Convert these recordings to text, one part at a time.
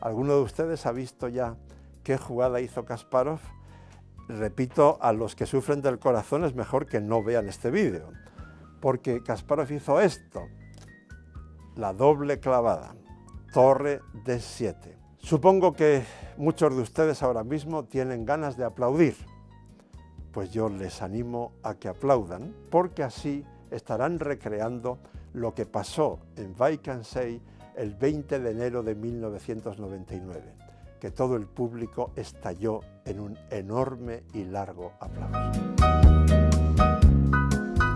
¿Alguno de ustedes ha visto ya qué jugada hizo Kasparov? Repito, a los que sufren del corazón es mejor que no vean este vídeo, porque Kasparov hizo esto, la doble clavada, torre de 7. Supongo que muchos de ustedes ahora mismo tienen ganas de aplaudir, pues yo les animo a que aplaudan, porque así estarán recreando lo que pasó en Vacancy el 20 de enero de 1999, que todo el público estalló en un enorme y largo aplauso.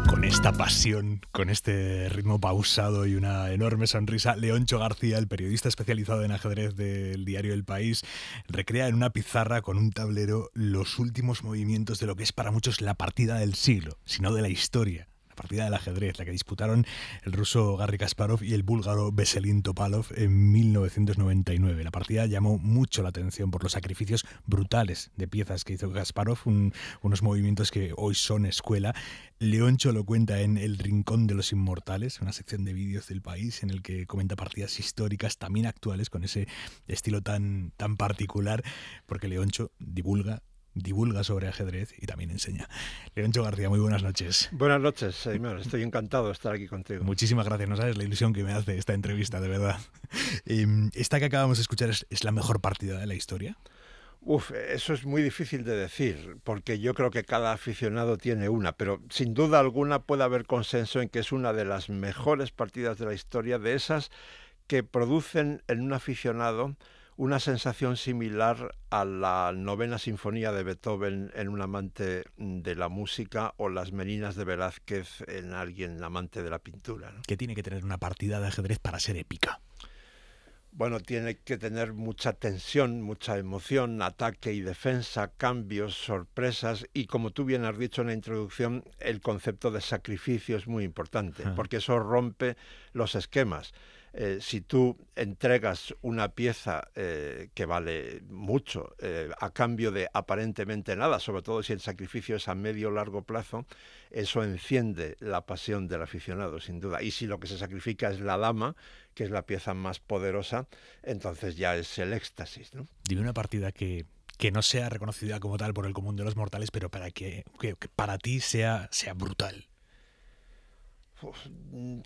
Con esta pasión, con este ritmo pausado y una enorme sonrisa, Leoncho García, el periodista especializado en ajedrez del diario El País, recrea en una pizarra con un tablero los últimos movimientos de lo que es para muchos la partida del siglo, sino de la historia. La partida del ajedrez, la que disputaron el ruso Garry Kasparov y el búlgaro Veselin Topalov en 1999. La partida llamó mucho la atención por los sacrificios brutales de piezas que hizo Kasparov, unos movimientos que hoy son escuela. Leoncho lo cuenta en El Rincón de los Inmortales, una sección de vídeos del País en el que comenta partidas históricas también actuales con ese estilo tan particular, porque Leoncho divulga sobre ajedrez y también enseña. Leoncho García, muy buenas noches. Buenas noches, Seymar. Estoy encantado de estar aquí contigo. Muchísimas gracias. No sabes la ilusión que me hace esta entrevista, de verdad. Esta que acabamos de escuchar es la mejor partida de la historia. Eso es muy difícil de decir, porque yo creo que cada aficionado tiene una, pero sin duda alguna puede haber consenso en que es una de las mejores partidas de la historia, de esas que producen en un aficionado una sensación similar a la Novena Sinfonía de Beethoven en un amante de la música o las Meninas de Velázquez en alguien amante de la pintura, ¿no? ¿Qué tiene que tener una partida de ajedrez para ser épica? Bueno, tiene que tener mucha tensión, mucha emoción, ataque y defensa, cambios, sorpresas y, como tú bien has dicho en la introducción, el concepto de sacrificio es muy importante, porque eso rompe los esquemas. Si tú entregas una pieza que vale mucho a cambio de aparentemente nada, sobre todo si el sacrificio es a medio o largo plazo, eso enciende la pasión del aficionado, sin duda. Y si lo que se sacrifica es la dama, que es la pieza más poderosa, entonces ya es el éxtasis, ¿no? Dime una partida que no sea reconocida como tal por el común de los mortales, pero para que para ti sea brutal.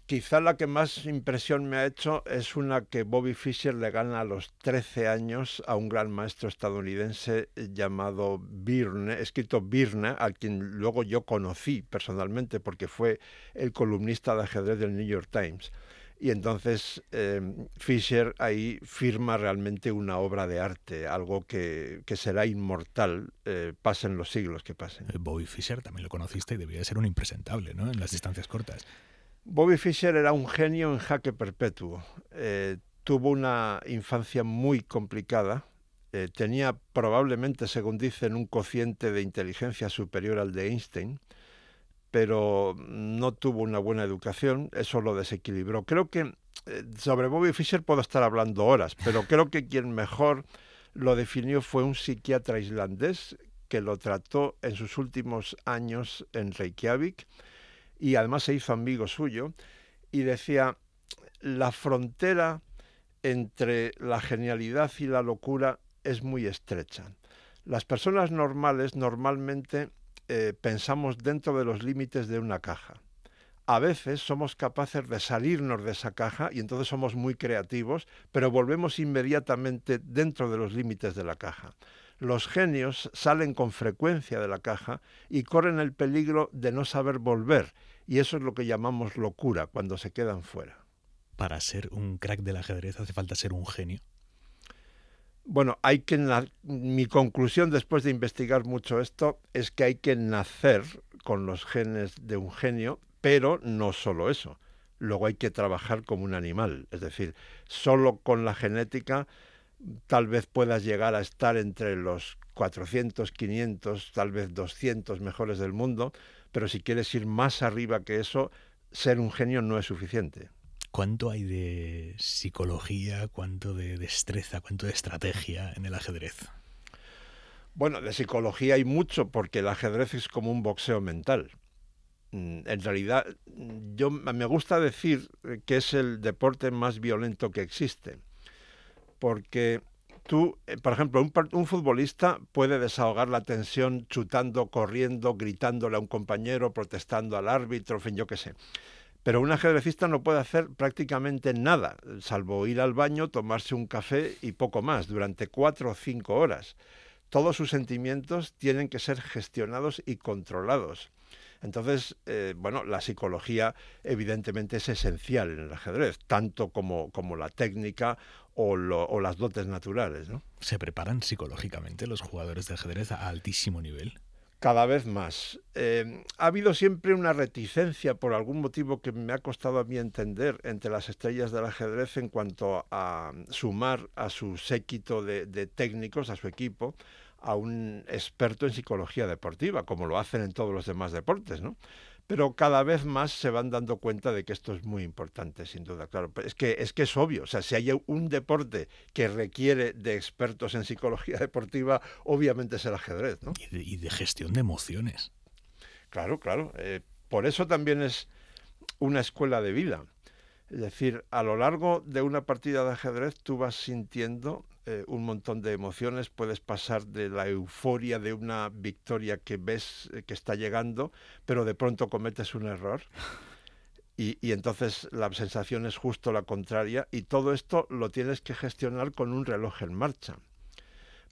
Quizá la que más impresión me ha hecho es una que Bobby Fischer le gana a los 13 años a un gran maestro estadounidense llamado Byrne, escrito Byrne, a quien luego yo conocí personalmente porque fue el columnista de ajedrez del New York Times. Y entonces Fischer ahí firma realmente una obra de arte, algo que será inmortal, pasen los siglos que pasen. Bobby Fischer también lo conociste y debía de ser un impresentable, ¿no?, en las distancias cortas. Bobby Fischer era un genio en jaque perpetuo. Tuvo una infancia muy complicada. Tenía probablemente, según dicen, un cociente de inteligencia superior al de Einstein, pero no tuvo una buena educación, eso lo desequilibró. Creo que sobre Bobby Fischer puedo estar hablando horas, pero creo que quien mejor lo definió fue un psiquiatra islandés que lo trató en sus últimos años en Reykjavik y además se hizo amigo suyo y decía: la frontera entre la genialidad y la locura es muy estrecha. Las personas normales normalmente pensamos dentro de los límites de una caja. A veces somos capaces de salirnos de esa caja y entonces somos muy creativos, pero volvemos inmediatamente dentro de los límites de la caja. Los genios salen con frecuencia de la caja y corren el peligro de no saber volver, y eso es lo que llamamos locura, cuando se quedan fuera. ¿Para ser un crack del ajedrez hace falta ser un genio? Bueno, mi conclusión después de investigar mucho esto es que hay que nacer con los genes de un genio, pero no solo eso. Luego hay que trabajar como un animal, es decir, solo con la genética tal vez puedas llegar a estar entre los 400, 500, tal vez 200 mejores del mundo, pero si quieres ir más arriba que eso, ser un genio no es suficiente. ¿Cuánto hay de psicología, cuánto de destreza, cuánto de estrategia en el ajedrez? Bueno, de psicología hay mucho, porque el ajedrez es como un boxeo mental. En realidad, me gusta decir que es el deporte más violento que existe, porque tú, por ejemplo, un futbolista puede desahogar la tensión chutando, corriendo, gritándole a un compañero, protestando al árbitro, en fin, yo qué sé. Pero un ajedrecista no puede hacer prácticamente nada, salvo ir al baño, tomarse un café y poco más, durante 4 o 5 horas. Todos sus sentimientos tienen que ser gestionados y controlados. Entonces, bueno, la psicología evidentemente es esencial en el ajedrez, tanto como la técnica o las dotes naturales, ¿no? ¿Se preparan psicológicamente los jugadores de ajedrez a altísimo nivel? Cada vez más. Ha habido siempre una reticencia, por algún motivo que me ha costado a mí entender, entre las estrellas del ajedrez en cuanto a sumar a su séquito de técnicos, a su equipo, a un experto en psicología deportiva, como lo hacen en todos los demás deportes, ¿no? Pero cada vez más se van dando cuenta de que esto es muy importante, sin duda, claro. Es que es obvio, o sea, si hay un deporte que requiere de expertos en psicología deportiva, obviamente es el ajedrez, ¿no? Y de gestión de emociones. Claro, claro. Por eso también es una escuela de vida. Es decir, a lo largo de una partida de ajedrez tú vas sintiendo un montón de emociones, puedes pasar de la euforia de una victoria que ves que está llegando, pero de pronto cometes un error y entonces la sensación es justo la contraria y todo esto lo tienes que gestionar con un reloj en marcha.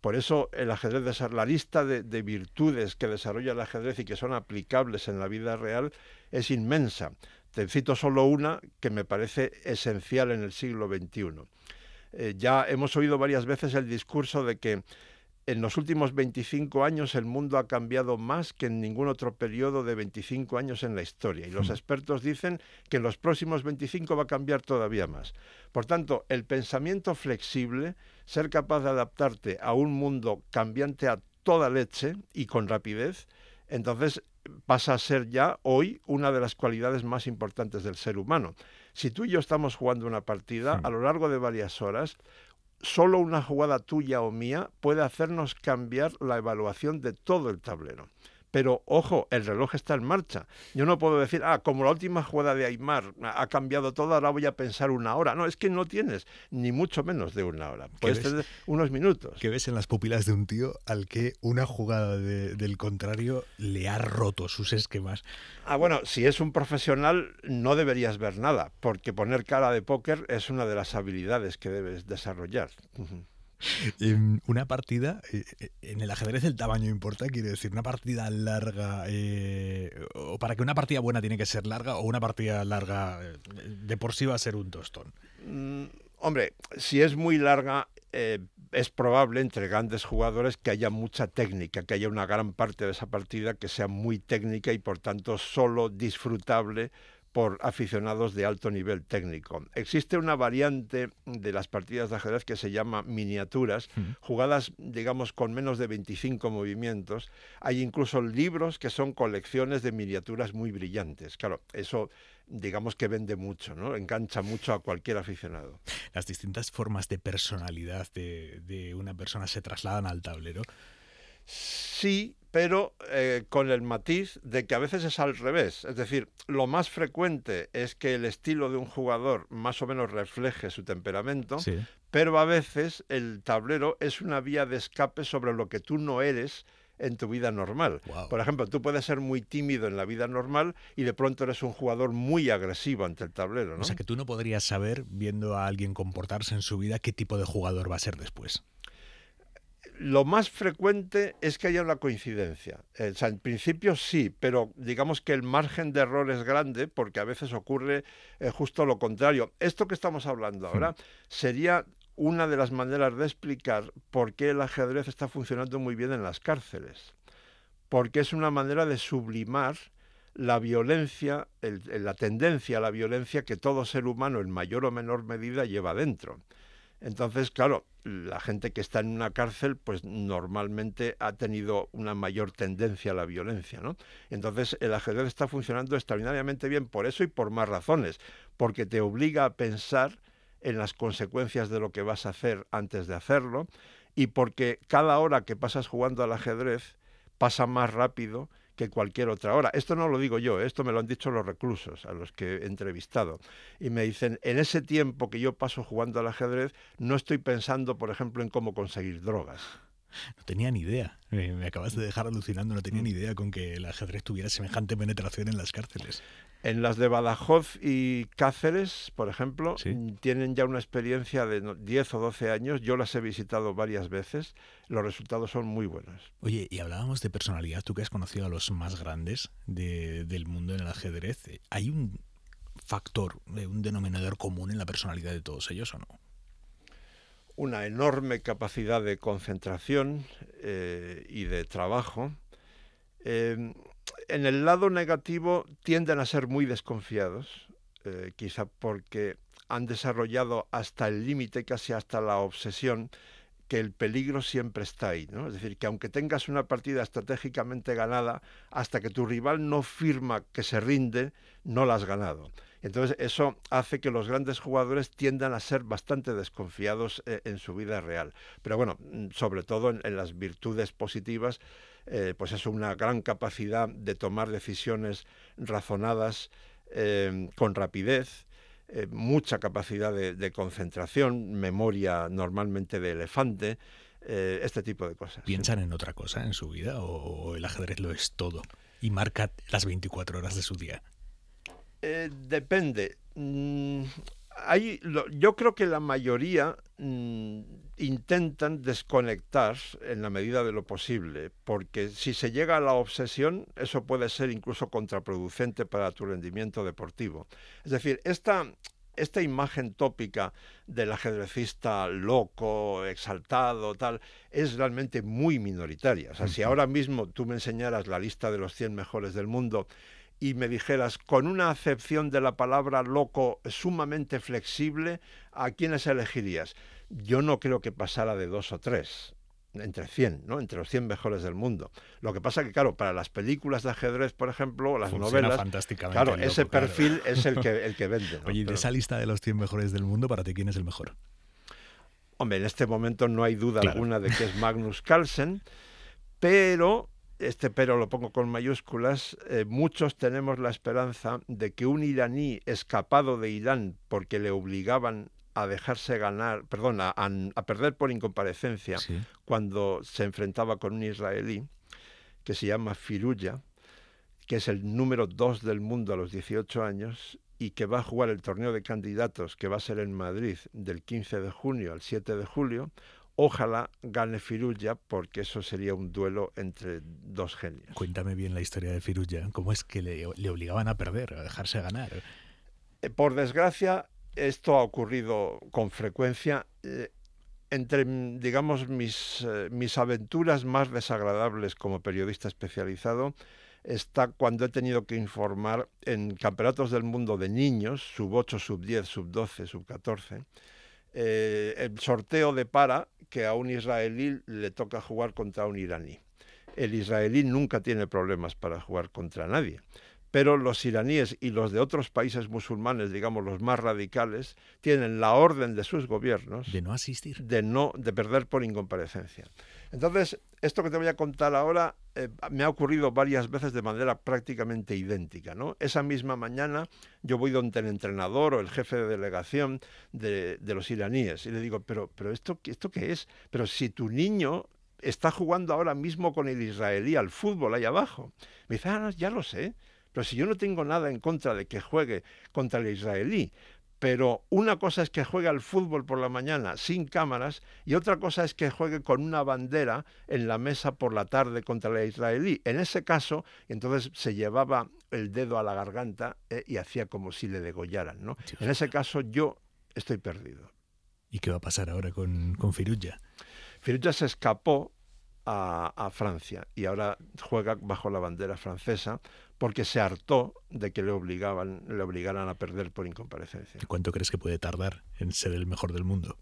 Por eso el ajedrez, la lista de virtudes que desarrolla el ajedrez y que son aplicables en la vida real es inmensa. Te cito solo una que me parece esencial en el siglo XXI. Ya hemos oído varias veces el discurso de que en los últimos 25 años el mundo ha cambiado más que en ningún otro periodo de 25 años en la historia. Y los expertos dicen que en los próximos 25 va a cambiar todavía más. Por tanto, el pensamiento flexible, ser capaz de adaptarte a un mundo cambiante a toda leche y con rapidez, entonces pasa a ser ya hoy una de las cualidades más importantes del ser humano. Si tú y yo estamos jugando una partida, a lo largo de varias horas, solo una jugada tuya o mía puede hacernos cambiar la evaluación de todo el tablero. Pero, ojo, el reloj está en marcha. Yo no puedo decir, como la última jugada de Aimar ha cambiado todo, ahora voy a pensar una hora. No, es que no tienes ni mucho menos de una hora. Puedes tener unos minutos. ¿Qué ves en las pupilas de un tío al que una jugada del contrario le ha roto sus esquemas? Bueno, si es un profesional no deberías ver nada, porque poner cara de póker es una de las habilidades que debes desarrollar. Una partida, en el ajedrez el tamaño importa, quiere decir, una partida larga, o para que una partida buena tiene que ser larga, o una partida larga de por sí va a ser un tostón. Hombre, si es muy larga, es probable entre grandes jugadores que haya mucha técnica, que haya una gran parte de esa partida que sea muy técnica y por tanto solo disfrutable por aficionados de alto nivel técnico. Existe una variante de las partidas de ajedrez que se llama miniaturas, jugadas, digamos, con menos de 25 movimientos. Hay incluso libros que son colecciones de miniaturas muy brillantes. Claro, eso digamos que vende mucho, ¿no? Engancha mucho a cualquier aficionado. Las distintas formas de personalidad de una persona se trasladan al tablero. Sí, pero con el matiz de que a veces es al revés. Es decir, lo más frecuente es que el estilo de un jugador más o menos refleje su temperamento, sí, pero a veces el tablero es una vía de escape sobre lo que tú no eres en tu vida normal. Wow. Por ejemplo, tú puedes ser muy tímido en la vida normal y de pronto eres un jugador muy agresivo ante el tablero, ¿no? O sea, que tú no podrías saber, viendo a alguien comportarse en su vida, qué tipo de jugador va a ser después. Lo más frecuente es que haya una coincidencia. O sea, en principio sí, pero digamos que el margen de error es grande porque a veces ocurre justo lo contrario. Esto que estamos hablando ahora sería una de las maneras de explicar por qué el ajedrez está funcionando muy bien en las cárceles. Porque es una manera de sublimar la violencia, la tendencia a la violencia que todo ser humano en mayor o menor medida lleva dentro. Entonces, claro, la gente que está en una cárcel, pues normalmente ha tenido una mayor tendencia a la violencia, ¿no? Entonces, el ajedrez está funcionando extraordinariamente bien por eso y por más razones, porque te obliga a pensar en las consecuencias de lo que vas a hacer antes de hacerlo y porque cada hora que pasas jugando al ajedrez pasa más rápido que cualquier otra hora. Esto no lo digo yo, esto me lo han dicho los reclusos a los que he entrevistado. Y me dicen, en ese tiempo que yo paso jugando al ajedrez, no estoy pensando, por ejemplo, en cómo conseguir drogas. No tenía ni idea. Me acabas de dejar alucinando. No tenía ni idea con que el ajedrez tuviera semejante penetración en las cárceles. En las de Badajoz y Cáceres, por ejemplo, ¿Sí? tienen ya una experiencia de 10 o 12 años. Yo las he visitado varias veces. Los resultados son muy buenos. Oye, y hablábamos de personalidad. Tú que has conocido a los más grandes del mundo en el ajedrez, ¿hay un factor, un denominador común en la personalidad de todos ellos o no? Una enorme capacidad de concentración y de trabajo. En el lado negativo tienden a ser muy desconfiados, quizá porque han desarrollado hasta el límite, casi hasta la obsesión, que el peligro siempre está ahí, ¿no? Es decir, que aunque tengas una partida estratégicamente ganada, hasta que tu rival no firma que se rinde, no la has ganado. Entonces eso hace que los grandes jugadores tiendan a ser bastante desconfiados en su vida real. Pero bueno, sobre todo en las virtudes positivas, pues es una gran capacidad de tomar decisiones razonadas con rapidez, mucha capacidad de concentración, memoria normalmente de elefante, este tipo de cosas. ¿Piensan en otra cosa en su vida o el ajedrez lo es todo y marca las 24 horas de su día? Depende. Yo creo que la mayoría intentan desconectar en la medida de lo posible, porque si se llega a la obsesión, eso puede ser incluso contraproducente para tu rendimiento deportivo. Es decir, esta imagen tópica del ajedrecista loco, exaltado, tal, es realmente muy minoritaria. O sea, si ahora mismo tú me enseñaras la lista de los 100 mejores del mundo y me dijeras, con una acepción de la palabra loco sumamente flexible, ¿a quiénes elegirías? Yo no creo que pasara de 2 o 3, entre 100, ¿no? Entre los 100 mejores del mundo. Lo que pasa que, claro, para las películas de ajedrez, por ejemplo, o las novelas, claro, loco, ese perfil es el que vende, ¿no? Oye, de esa lista de los 100 mejores del mundo, ¿para ti quién es el mejor? Hombre, en este momento no hay duda alguna de que es Magnus Carlsen, pero... pero lo pongo con mayúsculas, muchos tenemos la esperanza de que un iraní escapado de Irán porque le obligaban a dejarse ganar, perdón, a perder por incomparecencia, ¿Sí? Cuando se enfrentaba con un israelí que se llama Firuya, que es el número 2 del mundo a los 18 años y que va a jugar el torneo de candidatos que va a ser en Madrid del 15 de junio al 7 de julio, ojalá gane Firuya, porque eso sería un duelo entre dos genios. Cuéntame bien la historia de Firuya. ¿Cómo es que le obligaban a perder, a dejarse ganar? Por desgracia, esto ha ocurrido con frecuencia. Entre, digamos, mis aventuras más desagradables como periodista especializado está cuando he tenido que informar en campeonatos del mundo de niños, sub-8, sub-10, sub-12, sub-14, el sorteo depara que a un israelí le toca jugar contra un iraní. El israelí nunca tiene problemas para jugar contra nadie, pero los iraníes y los de otros países musulmanes, digamos los más radicales, tienen la orden de sus gobiernos de no asistir, de perder por incomparecencia. Entonces, esto que te voy a contar ahora me ha ocurrido varias veces de manera prácticamente idéntica, ¿no? Esa misma mañana yo voy donde el entrenador o el jefe de delegación de los iraníes y le digo, pero ¿esto qué es? Pero si tu niño está jugando ahora mismo con el israelí al fútbol ahí abajo. Me dice, no, ya lo sé, pero si yo no tengo nada en contra de que juegue contra el israelí, pero una cosa es que juegue al fútbol por la mañana sin cámaras y otra cosa es que juegue con una bandera en la mesa por la tarde contra el israelí. En ese caso, entonces se llevaba el dedo a la garganta y hacía como si le degollaran, ¿no? Dios. En ese caso yo estoy perdido. ¿Y qué va a pasar ahora con Firuya? Firuya se escapó a Francia y ahora juega bajo la bandera francesa porque se hartó de que le obligaran a perder por incomparecencia. ¿Cuánto crees que puede tardar en ser el mejor del mundo?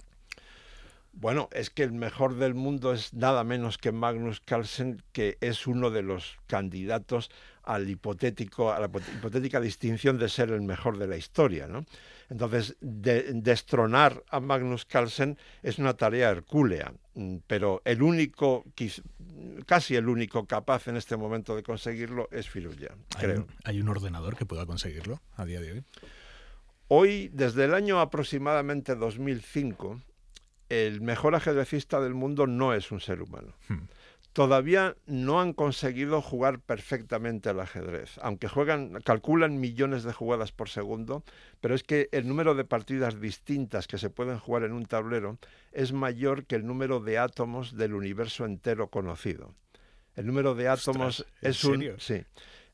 Bueno, es que el mejor del mundo es nada menos que Magnus Carlsen, que es uno de los candidatos a la hipotética distinción de ser el mejor de la historia, ¿no? Entonces, destronar a Magnus Carlsen es una tarea hercúlea, pero el único casi el único capaz en este momento de conseguirlo es Firouzja, creo. ¿Hay un ordenador que pueda conseguirlo a día de hoy? Hoy, desde el año aproximadamente 2005, el mejor ajedrecista del mundo no es un ser humano. Todavía no han conseguido jugar perfectamente al ajedrez, aunque calculan millones de jugadas por segundo, pero es que el número de partidas distintas que se pueden jugar en un tablero es mayor que el número de átomos del universo entero conocido. El número de átomos ¿en serio? Sí.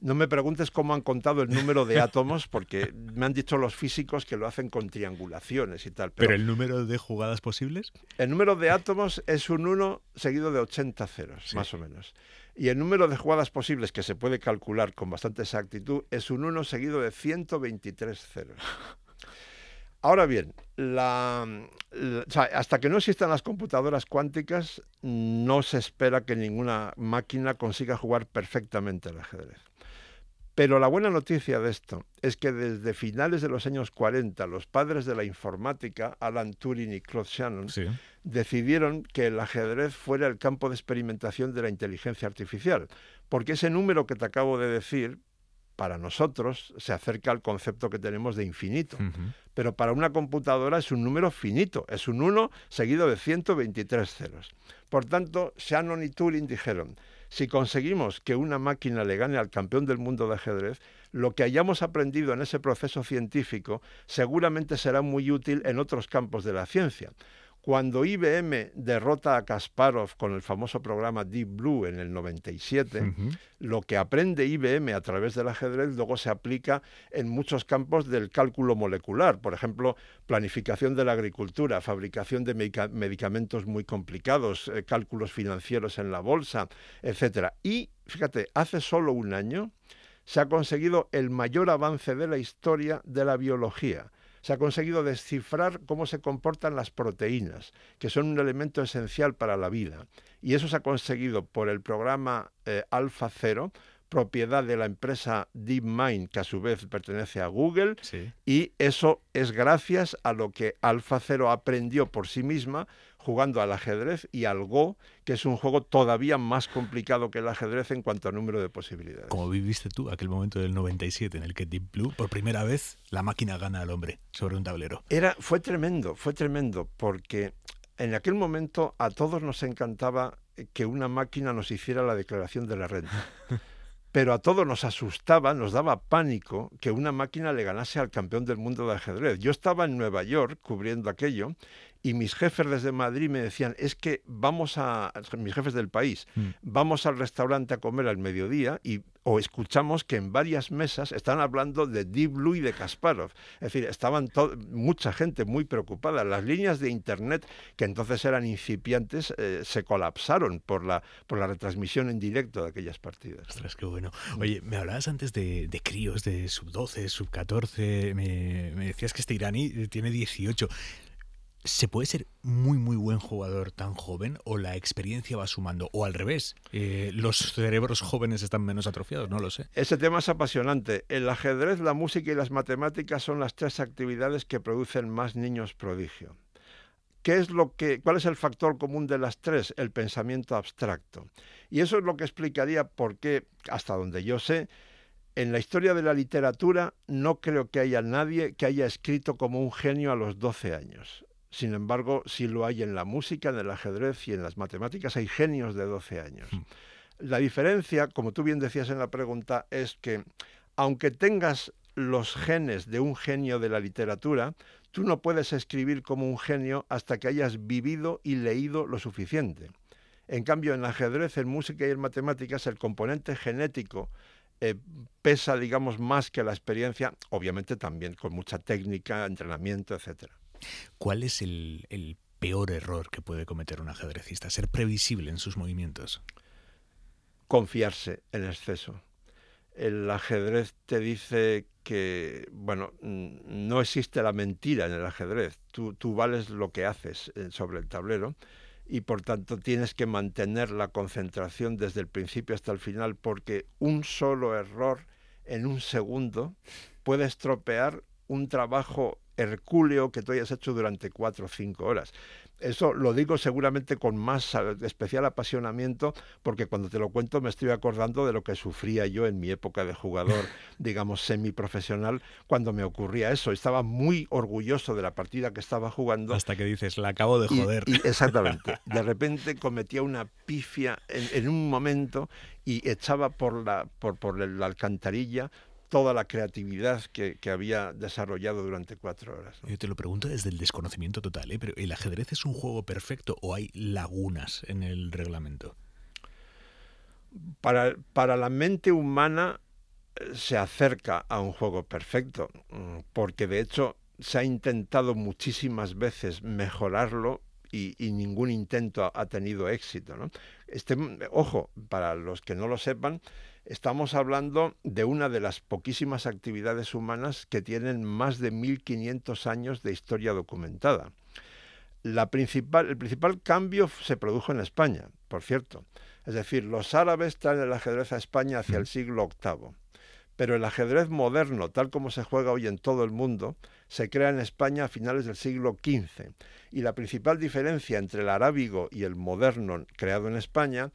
No me preguntes cómo han contado el número de átomos, porque me han dicho los físicos que lo hacen con triangulaciones y tal. ¿Pero el número de jugadas posibles? El número de átomos es un 1 seguido de 80 ceros, sí, más o menos. Y el número de jugadas posibles, que se puede calcular con bastante exactitud, es un 1 seguido de 123 ceros. Ahora bien, hasta que no existan las computadoras cuánticas, no se espera que ninguna máquina consiga jugar perfectamente al ajedrez. Pero la buena noticia de esto es que desde finales de los años 40, los padres de la informática, Alan Turing y Claude Shannon, sí, decidieron que el ajedrez fuera el campo de experimentación de la inteligencia artificial, porque ese número que te acabo de decir, para nosotros se acerca al concepto que tenemos de infinito, pero para una computadora es un número finito, es un 1 seguido de 123 ceros. Por tanto, Shannon y Turing dijeron: si conseguimos que una máquina le gane al campeón del mundo de ajedrez, lo que hayamos aprendido en ese proceso científico seguramente será muy útil en otros campos de la ciencia. Cuando IBM derrota a Kasparov con el famoso programa Deep Blue en el 97, lo que aprende IBM a través del ajedrez luego se aplica en muchos campos del cálculo molecular, por ejemplo, planificación de la agricultura, fabricación de medicamentos muy complicados, cálculos financieros en la bolsa, etc. Y, fíjate, hace solo un año se ha conseguido el mayor avance de la historia de la biología. Se ha conseguido descifrar cómo se comportan las proteínas, que son un elemento esencial para la vida. Y eso se ha conseguido por el programa AlphaZero, propiedad de la empresa DeepMind, que a su vez pertenece a Google, sí, y eso es gracias a lo que AlphaZero aprendió por sí misma jugando al ajedrez y al Go, que es un juego todavía más complicado que el ajedrez en cuanto a número de posibilidades. ¿Cómo viviste tú aquel momento del 97 en el que Deep Blue, por primera vez, la máquina gana al hombre sobre un tablero? Fue tremendo, porque en aquel momento a todos nos encantaba que una máquina nos hiciera la declaración de la renta. Pero a todos nos asustaba, nos daba pánico que una máquina le ganase al campeón del mundo de ajedrez. Yo estaba en Nueva York cubriendo aquello y mis jefes desde Madrid me decían, es que mis jefes del país, vamos al restaurante a comer al mediodía o escuchamos que en varias mesas están hablando de Deep Blue y de Kasparov. Es decir, estaban mucha gente muy preocupada. Las líneas de internet, que entonces eran incipiantes, se colapsaron por la retransmisión en directo de aquellas partidas. Ostras, qué bueno. Oye, me hablabas antes de críos, de sub-12, sub-14, me decías que este iraní tiene 18. ¿Se puede ser muy, muy buen jugador tan joven o la experiencia va sumando? O al revés, los cerebros jóvenes están menos atrofiados, no lo sé. Ese tema es apasionante. El ajedrez, la música y las matemáticas son las 3 actividades que producen más niños prodigio. ¿Cuál es el factor común de las 3? El pensamiento abstracto. Y eso es lo que explicaría por qué, hasta donde yo sé, en la historia de la literatura no creo que haya nadie que haya escrito como un genio a los 12 años. Sin embargo, sí lo hay en la música, en el ajedrez y en las matemáticas. Hay genios de 12 años. La diferencia, como tú bien decías en la pregunta, es que aunque tengas los genes de un genio de la literatura, tú no puedes escribir como un genio hasta que hayas vivido y leído lo suficiente. En cambio, en ajedrez, en música y en matemáticas, el componente genético pesa, digamos, más que la experiencia, obviamente también con mucha técnica, entrenamiento, etcétera. ¿Cuál es el peor error que puede cometer un ajedrecista? ¿Ser previsible en sus movimientos? Confiarse en exceso. El ajedrez te dice que, bueno, no existe la mentira en el ajedrez. Tú vales lo que haces sobre el tablero y, por tanto, tienes que mantener la concentración desde el principio hasta el final, porque un solo error en un segundo puede estropear un trabajo hercúleo que tú hayas hecho durante 4 o 5 horas. Eso lo digo seguramente con más especial apasionamiento, porque cuando te lo cuento me estoy acordando de lo que sufría yo en mi época de jugador, digamos, semiprofesional, cuando me ocurría eso. Estaba muy orgulloso de la partida que estaba jugando. Hasta que dices, la acabo de joder. Y exactamente. De repente cometía una pifia en un momento y echaba por la alcantarilla toda la creatividad que había desarrollado durante 4 horas, ¿no? Yo te lo pregunto desde el desconocimiento total, pero ¿el ajedrez es un juego perfecto o hay lagunas en el reglamento? Para la mente humana se acerca a un juego perfecto, porque de hecho se ha intentado muchísimas veces mejorarlo y ningún intento ha tenido éxito, ¿no? Ojo, para los que no lo sepan, estamos hablando de una de las poquísimas actividades humanas que tienen más de 1500 años de historia documentada. El principal cambio se produjo en España, por cierto. Es decir, los árabes traen el ajedrez a España hacia el siglo VIII. Pero el ajedrez moderno, tal como se juega hoy en todo el mundo, se crea en España a finales del siglo XV. Y la principal diferencia entre el arábigo y el moderno creado en España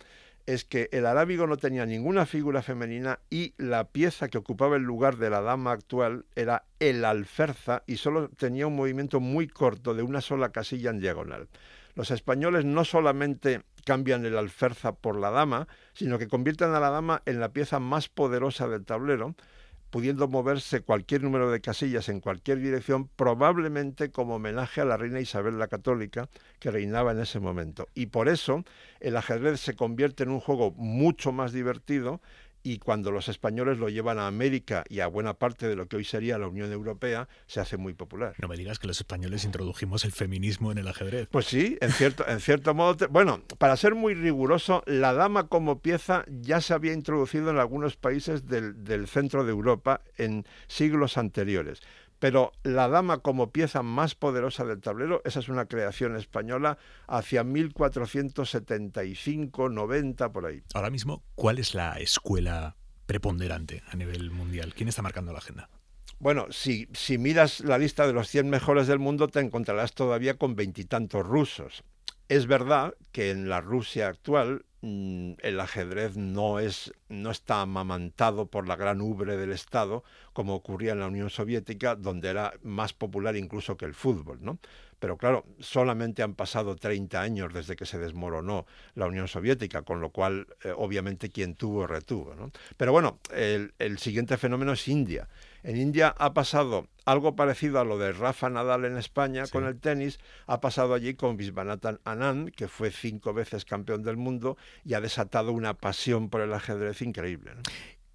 es que el arábigo no tenía ninguna figura femenina y la pieza que ocupaba el lugar de la dama actual era el alferza y solo tenía un movimiento muy corto de una sola casilla en diagonal. Los españoles no solamente cambian el alferza por la dama, sino que convierten a la dama en la pieza más poderosa del tablero, pudiendo moverse cualquier número de casillas en cualquier dirección, probablemente como homenaje a la reina Isabel la Católica, que reinaba en ese momento. Y por eso el ajedrez se convierte en un juego mucho más divertido, y cuando los españoles lo llevan a América y a buena parte de lo que hoy sería la Unión Europea, se hace muy popular. No me digas que los españoles introdujimos el feminismo en el ajedrez. Pues sí, en cierto modo. Bueno, para ser muy riguroso, la dama como pieza ya se había introducido en algunos países del centro de Europa en siglos anteriores. Pero la dama como pieza más poderosa del tablero, esa es una creación española hacia 1475, 90, por ahí. Ahora mismo, ¿cuál es la escuela preponderante a nivel mundial? ¿Quién está marcando la agenda? Bueno, si miras la lista de los 100 mejores del mundo, te encontrarás todavía con 20 y tantos rusos. Es verdad que en la Rusia actual el ajedrez no está amamantado por la gran ubre del Estado, como ocurría en la Unión Soviética, donde era más popular incluso que el fútbol, ¿no? Pero claro, solamente han pasado 30 años desde que se desmoronó la Unión Soviética, con lo cual, obviamente, quien tuvo, retuvo, ¿no? Pero bueno, el siguiente fenómeno es India. En India ha pasado algo parecido a lo de Rafa Nadal en España, sí, con el tenis, ha pasado allí con Viswanathan Anand, que fue 5 veces campeón del mundo y ha desatado una pasión por el ajedrez increíble, ¿no?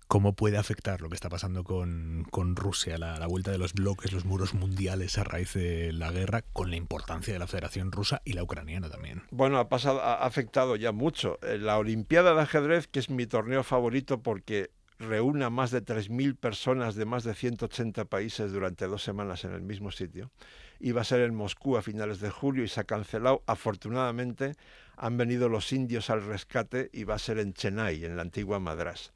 ¿Cómo puede afectar lo que está pasando con Rusia, la vuelta de los bloques, los muros mundiales a raíz de la guerra, con la importancia de la Federación Rusa y la ucraniana también? Bueno, ha afectado ya mucho. La Olimpiada de Ajedrez, que es mi torneo favorito porque reúne a más de 3.000 personas de más de 180 países durante 2 semanas en el mismo sitio. Iba a ser en Moscú a finales de julio y se ha cancelado. Afortunadamente han venido los indios al rescate y va a ser en Chennai, en la antigua Madrás.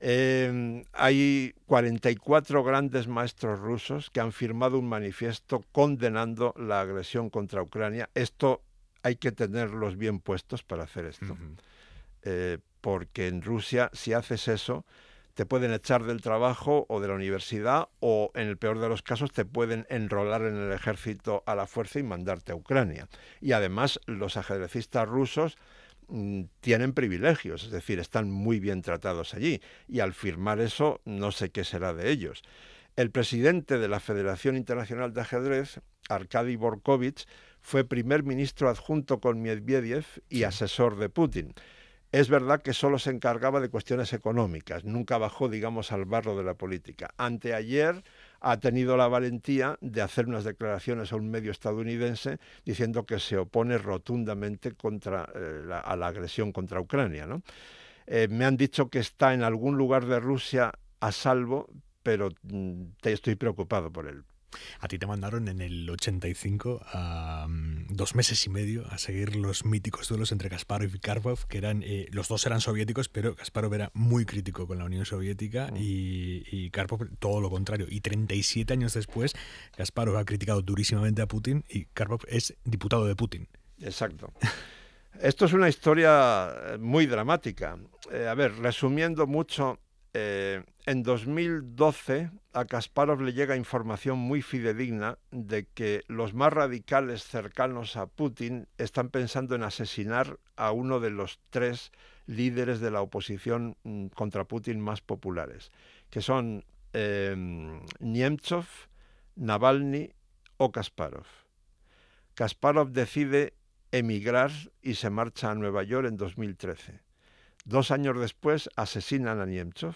Hay 44 grandes maestros rusos que han firmado un manifiesto condenando la agresión contra Ucrania. Esto hay que tenerlos bien puestos para hacer esto. Porque en Rusia, si haces eso, te pueden echar del trabajo o de la universidad o, en el peor de los casos, te pueden enrolar en el ejército a la fuerza y mandarte a Ucrania. Y además, los ajedrecistas rusos tienen privilegios, es decir, están muy bien tratados allí, y al firmar eso no sé qué será de ellos. El presidente de la Federación Internacional de Ajedrez, Arkady Borkovich, fue primer ministro adjunto con Medvedev y asesor de Putin. Es verdad que solo se encargaba de cuestiones económicas, nunca bajó, digamos, al barro de la política. Anteayer ha tenido la valentía de hacer unas declaraciones a un medio estadounidense diciendo que se opone rotundamente a la agresión contra Ucrania, ¿no? Me han dicho que está en algún lugar de Rusia a salvo, pero estoy preocupado por él. A ti te mandaron en el 85 a 2 meses y medio a seguir los míticos duelos entre Kasparov y Karpov, que eran los dos eran soviéticos, pero Kasparov era muy crítico con la Unión Soviética y Karpov todo lo contrario. Y 37 años después, Kasparov ha criticado durísimamente a Putin y Karpov es diputado de Putin. Exacto. Esto es una historia muy dramática. A ver, resumiendo mucho, en 2012 a Kasparov le llega información muy fidedigna de que los más radicales cercanos a Putin están pensando en asesinar a uno de los 3 líderes de la oposición contra Putin más populares, que son Nemtsov, Navalny o Kasparov. Kasparov decide emigrar y se marcha a Nueva York en 2013. 2 años después asesinan a Nemtsov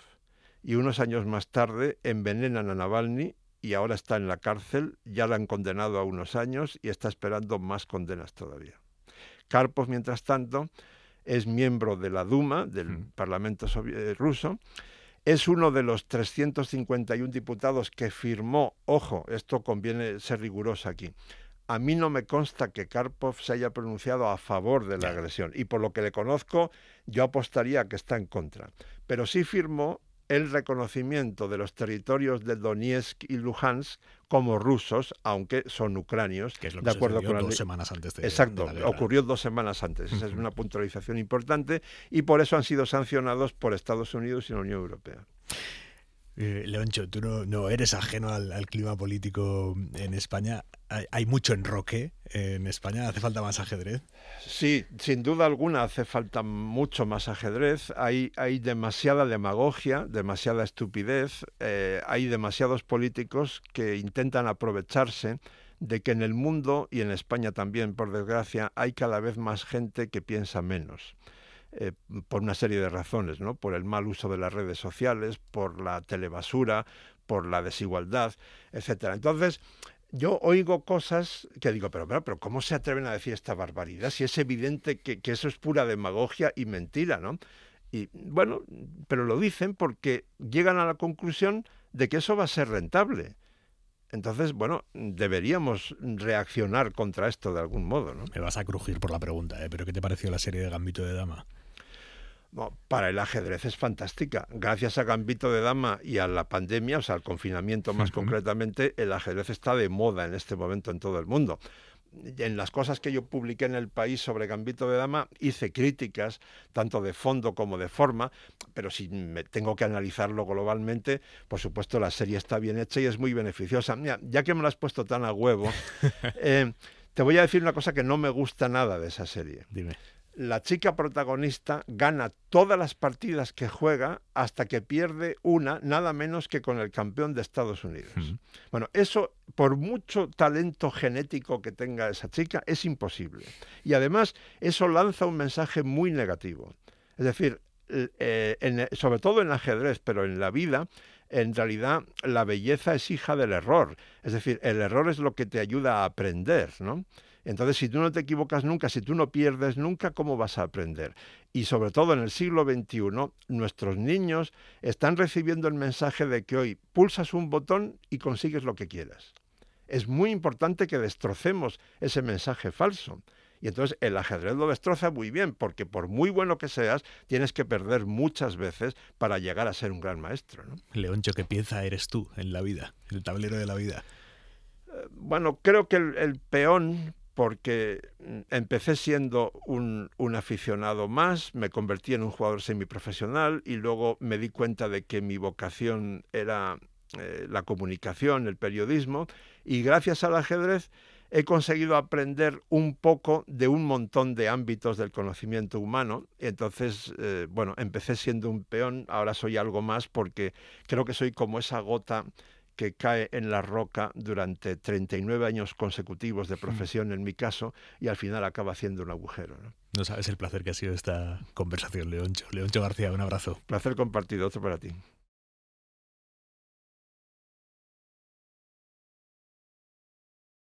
y unos años más tarde envenenan a Navalny y ahora está en la cárcel, ya la han condenado a unos años y está esperando más condenas todavía. Karpov, mientras tanto, es miembro de la Duma, del Parlamento ruso, es uno de los 351 diputados que firmó, ojo, esto conviene ser riguroso aquí, a mí no me consta que Karpov se haya pronunciado a favor de la agresión y por lo que le conozco yo apostaría a que está en contra. Pero sí firmó el reconocimiento de los territorios de Donetsk y Luhansk como rusos, aunque son ucranios. Que es lo que sucedió 2 semanas antes de Exacto, de la guerra. Ocurrió 2 semanas antes. Esa es una puntualización importante y por eso han sido sancionados por Estados Unidos y la Unión Europea. Leoncho, tú no eres ajeno al clima político en España. ¿Hay mucho enroque en España? ¿Hace falta más ajedrez? Sí, sin duda alguna hace falta mucho más ajedrez. Hay demasiada demagogia, demasiada estupidez. Hay demasiados políticos que intentan aprovecharse de que en el mundo, y en España también, por desgracia, hay cada vez más gente que piensa menos. Por una serie de razones, ¿no? Por el mal uso de las redes sociales, por la telebasura, por la desigualdad, etcétera. Entonces, yo oigo cosas que digo, pero ¿cómo se atreven a decir esta barbaridad? Si es evidente que eso es pura demagogia y mentira, ¿no? Y bueno, pero lo dicen porque llegan a la conclusión de que eso va a ser rentable. Entonces, bueno, deberíamos reaccionar contra esto de algún modo, ¿no? Me vas a crujir por la pregunta, ¿eh? ¿Pero qué te pareció la serie de Gambito de Dama? No, para el ajedrez es fantástica. Gracias a Gambito de Dama y a la pandemia, o sea, al confinamiento más concretamente, el ajedrez está de moda en este momento en todo el mundo. En las cosas que yo publiqué en El País sobre Gambito de Dama hice críticas, tanto de fondo como de forma, pero si me tengo que analizarlo globalmente, por supuesto la serie está bien hecha y es muy beneficiosa. Mira, ya que me la has puesto tan a huevo, te voy a decir una cosa que no me gusta nada de esa serie. Dime. La chica protagonista gana todas las partidas que juega hasta que pierde una, nada menos que con el campeón de Estados Unidos. Bueno, eso, por mucho talento genético que tenga esa chica, es imposible. Y además, eso lanza un mensaje muy negativo. Es decir, sobre todo en ajedrez, pero en la vida, en realidad la belleza es hija del error. Es decir, el error es lo que te ayuda a aprender, ¿no? Entonces, si tú no te equivocas nunca, si tú no pierdes nunca, ¿cómo vas a aprender? Y sobre todo en el siglo XXI, nuestros niños están recibiendo el mensaje de que hoy pulsas un botón y consigues lo que quieras. Es muy importante que destrocemos ese mensaje falso. Y entonces el ajedrez lo destroza muy bien, porque por muy bueno que seas, tienes que perder muchas veces para llegar a ser un gran maestro, ¿no? Leoncho, ¿qué pieza eres tú en la vida, el tablero de la vida? Bueno, creo que el peón, porque empecé siendo un aficionado más, me convertí en un jugador semiprofesional y luego me di cuenta de que mi vocación era la comunicación, el periodismo, y gracias al ajedrez he conseguido aprender un poco de un montón de ámbitos del conocimiento humano. Entonces, bueno, empecé siendo un peón, ahora soy algo más porque creo que soy como esa gota que cae en la roca durante 39 años consecutivos de profesión, en mi caso, y al final acaba haciendo un agujero, ¿no? No sabes el placer que ha sido esta conversación, Leoncho. Leoncho García, un abrazo. Placer compartido, otro para ti.